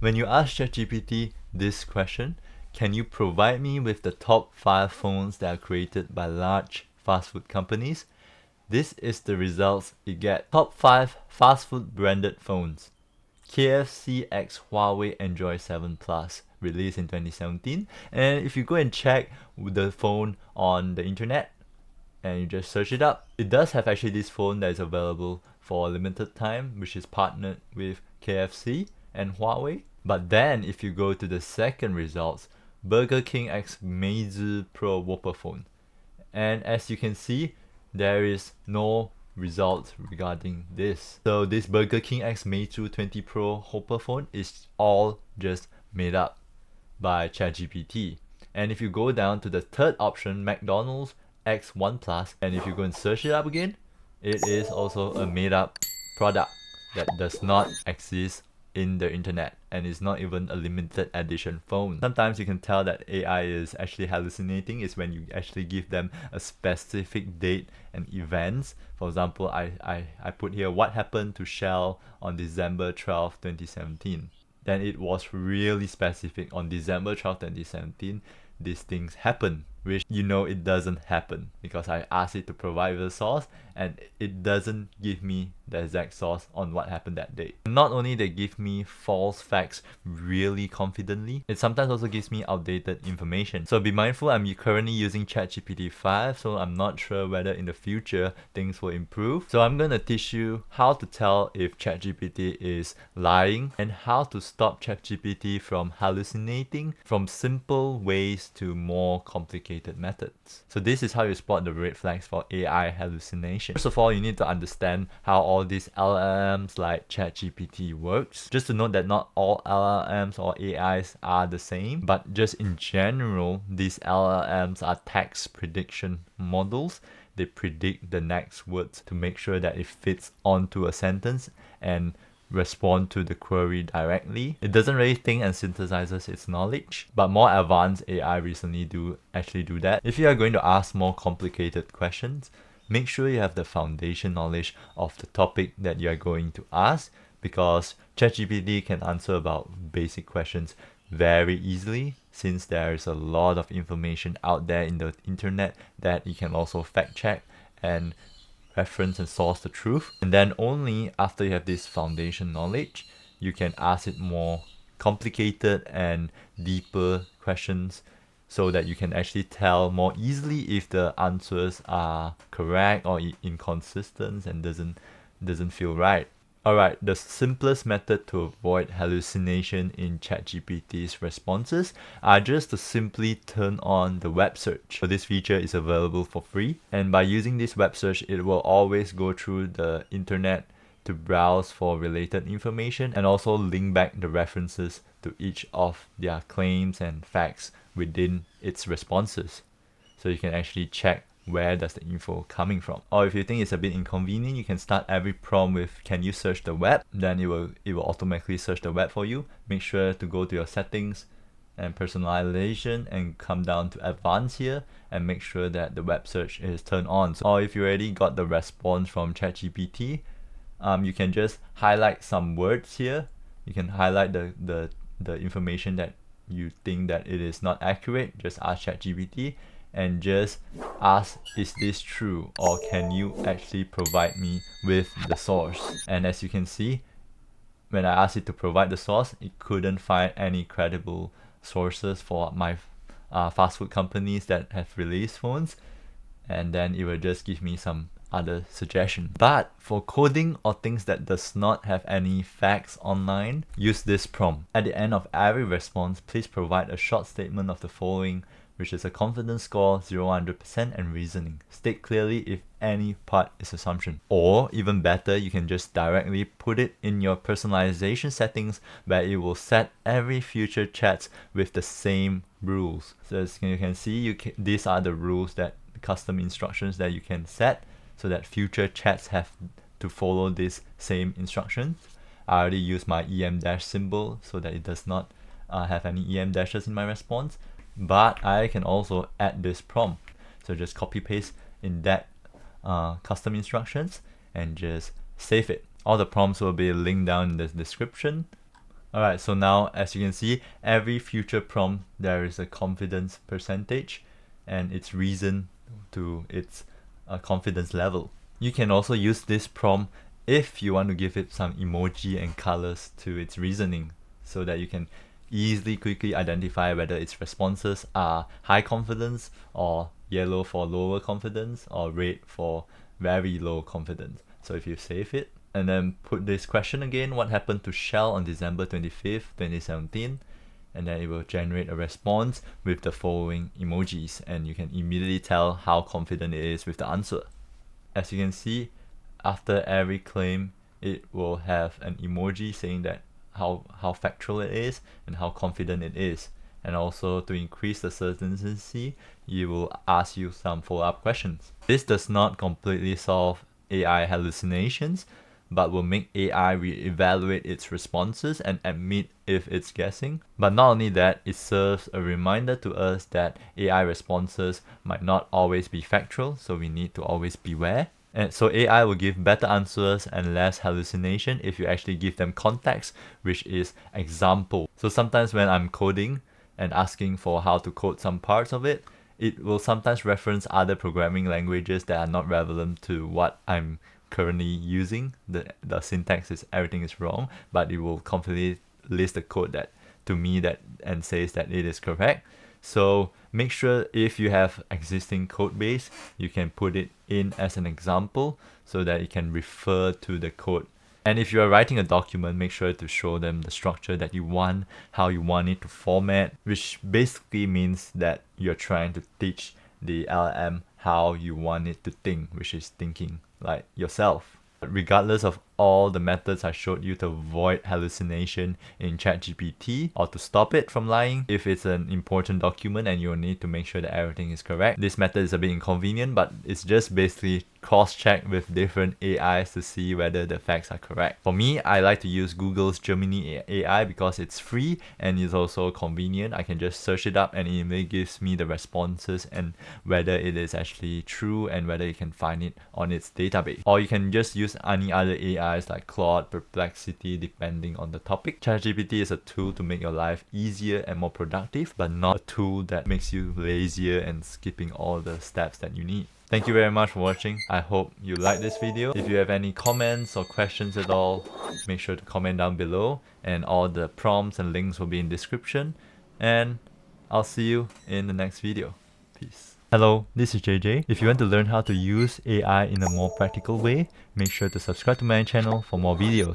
When you ask ChatGPT this question, can you provide me with the top 5 phones that are created by large fast food companies? This is the results you get. Top 5 fast food branded phones. KFC x Huawei Android 7 Plus, released in 2017. And if you go and check the phone on the internet and you just search it up, it does have actually this phone that is available for a limited time, which is partnered with KFC and Huawei. But then if you go to the second results, Burger King x Meizu Pro Whopper phone. And as you can see, there is no results regarding this. So this Burger King x Meizu 20 Pro Whopper phone is all just made up by ChatGPT. And if you go down to the third option, McDonald's X1 Plus, and if you go and search it up again, it is also a made up product that does not exist in the internet and is not even a limited edition phone. Sometimes you can tell that AI is actually hallucinating is when you actually give them a specific date and events. For example, I put here what happened to Shell on December 12, 2017. Then it was really specific. On December 12, 2017, these things happen, which you know it doesn't happen because I asked it to provide the source and it doesn't give me the exact source on what happened that day. Not only they give me false facts really confidently, it sometimes also gives me outdated information. So be mindful, I'm currently using ChatGPT 5, so I'm not sure whether in the future things will improve. So I'm gonna teach you how to tell if ChatGPT is lying and how to stop ChatGPT from hallucinating from simple ways to more complicated methods. So this is how you spot the red flags for AI hallucination. First of all, you need to understand how all these LLMs like ChatGPT works. Just to note that not all LLMs or AIs are the same, but just in general, these LLMs are text prediction models. They predict the next words to make sure that it fits onto a sentence and respond to the query directly. It doesn't really think and synthesizes its knowledge, but more advanced AI recently do that. If you are going to ask more complicated questions, make sure you have the foundation knowledge of the topic that you are going to ask, because ChatGPT can answer about basic questions very easily, since there is a lot of information out there in the internet that you can also fact check and reference and source the truth. And then only after you have this foundation knowledge, you can ask it more complicated and deeper questions so that you can actually tell more easily if the answers are correct or inconsistent and doesn't feel right. Alright, the simplest method to avoid hallucination in ChatGPT's responses are just to simply turn on the web search. So this feature is available for free, and by using this web search, it will always go through the internet to browse for related information and also link back the references to each of their claims and facts within its responses. So you can actually check where does the info coming from. Or if you think it's a bit inconvenient, you can start every prompt with can you search the web, then it will automatically search the web for you. Make sure to go to your settings and personalization and come down to advanced here and make sure that the web search is turned on. Or if you already got the response from ChatGPT, you can just highlight some words here. You can highlight the information that you think that it is not accurate. Just ask ChatGPT and just ask, is this true, or can you actually provide me with the source? And as you can see, when I asked it to provide the source, it couldn't find any credible sources for my fast food companies that have released phones, and then it will just give me some other suggestion. But for coding or things that does not have any facts online, use this prompt. At the end of every response, please provide a short statement of the following, which is a confidence score 0-100% and reasoning. State clearly if any part is assumption. Or even better, you can just directly put it in your personalization settings where it will set every future chats with the same rules. So as you can see, these are the rules, that custom instructions that you can set so that future chats have to follow these same instructions. I already use my EM dash symbol so that it does not have any EM dashes in my response. But I can also add this prompt. So just copy paste in that custom instructions and just save it. All the prompts will be linked down in the description. Alright, so now as you can see, every future prompt there is a confidence percentage and its reason to its confidence level. You can also use this prompt if you want to give it some emoji and colors to its reasoning, so that you can easily quickly identify whether its responses are high confidence, or yellow for lower confidence, or red for very low confidence. So if you save it and then put this question again, what happened to Shell on December 25th, 2017, and then it will generate a response with the following emojis, and you can immediately tell how confident it is with the answer. As you can see, after every claim, it will have an emoji saying that how factual it is and how confident it is. And also, to increase the certainty, you will ask you some follow-up questions. This does not completely solve AI hallucinations, but will make AI re-evaluate its responses and admit if it's guessing. But not only that, it serves a reminder to us that AI responses might not always be factual, so we need to always beware. And so AI will give better answers and less hallucination if you actually give them context, which is example. So sometimes when I'm coding and asking for how to code some parts of it, it will sometimes reference other programming languages that are not relevant to what I'm currently using. The syntax is, everything is wrong, but it will confidently list the code that to me that and says that it is correct. So make sure if you have existing code base, you can put it in as an example so that it can refer to the code. And if you are writing a document, make sure to show them the structure that you want, how you want it to format, which basically means that you're trying to teach the LLM how you want it to think, which is thinking like yourself. Regardless of all the methods I showed you to avoid hallucination in ChatGPT or to stop it from lying, if it's an important document and you'll need to make sure that everything is correct, this method is a bit inconvenient, but it's just basically cross-check with different AIs to see whether the facts are correct. For me, I like to use Google's Gemini AI because it's free and it's also convenient. I can just search it up and it immediately gives me the responses and whether it is actually true and whether you can find it on its database. Or you can just use any other AIs like Claude, Perplexity, depending on the topic. ChatGPT is a tool to make your life easier and more productive, but not a tool that makes you lazier and skipping all the steps that you need. Thank you very much for watching. I hope you liked this video. If you have any comments or questions at all, make sure to comment down below, and all the prompts and links will be in description. And I'll see you in the next video. Peace. Hello, this is JJ. If you want to learn how to use AI in a more practical way, make sure to subscribe to my channel for more videos.